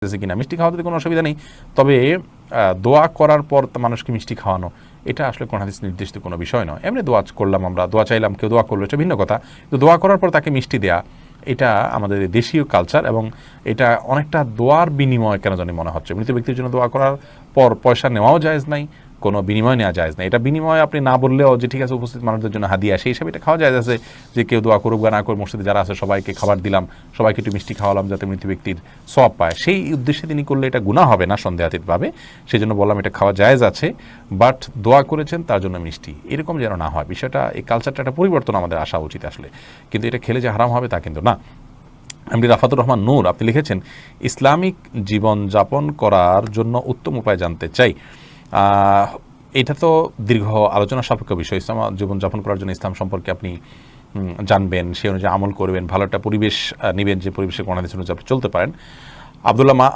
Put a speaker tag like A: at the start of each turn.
A: কিনা। মিষ্টি খাওয়াতে কোনো অসুবিধা নেই, তবে দোয়া করার পর মানুষকে মিষ্টি খাওয়ানো এটা আসলে কোন হাদিস নির্দিষ্ট কোনো বিষয় নয়। এমনি দোয়া করলাম, আমরা দোয়া চাইলাম, কেউ দোয়া করলো, এটা ভিন্ন কথা। তো দোয়া করার পর তাকে মিষ্টি দেয়া এটা আমাদের দেশীয় কালচার, এবং এটা অনেকটা দোয়ার বিনিময় কেন জানি মনে হচ্ছে। মৃত ব্যক্তির জন্য দোয়া করার পর পয়সা নেওয়াও জায়েজ নাই, কোনো বিনিময় নেওয়া যায় না। এটা বিনিময় আপনি না বললেও যে ঠিক আছে উপস্থিত মানুষদের জন্য হাদিয়া, সেই হিসাবে এটা খাওয়া যায় আছে, যে কেউ দোয়া করুক বা না করুক, মসজিদে যারা আছে সবাইকে খাবার দিলাম, সবাইকে একটু মিষ্টি খাওয়ালাম যাতে মৃত ব্যক্তির সওয়াব পায়, সেই উদ্দেশ্যে তিনি করলে এটা গুনাহ হবে না সন্দেহাতীতভাবে। সেই জন্য বললাম এটা খাওয়া জায়েজ আছে, বাট দোয়া করেছেন তার জন্য মিষ্টি এরকম যেন না হয়। বিষয়টা, এই কালচারটা একটা পরিবর্তন আমাদের আসা উচিত আসলে, কিন্তু এটা খেলে যে হারাম হবে তা কিন্তু না। এমডি রাফাতুর রহমান নূর আপনি লিখেছেন, ইসলামিক জীবন যাপন করার জন্য উত্তম উপায় জানতে চাই। এটা তো দীর্ঘ আলোচনা সাপেক্ষ বিষয়। ইসলাম জীবনযাপন করার জন্য ইসলাম সম্পর্কে আপনি জানবেন, সে অনুযায়ী আমল করবেন, ভালো একটা পরিবেশ নেবেন, যে পরিবেশে কোন হাদিস অনুযায়ী আপনি চলতে পারেন। আব্দুল্লাহ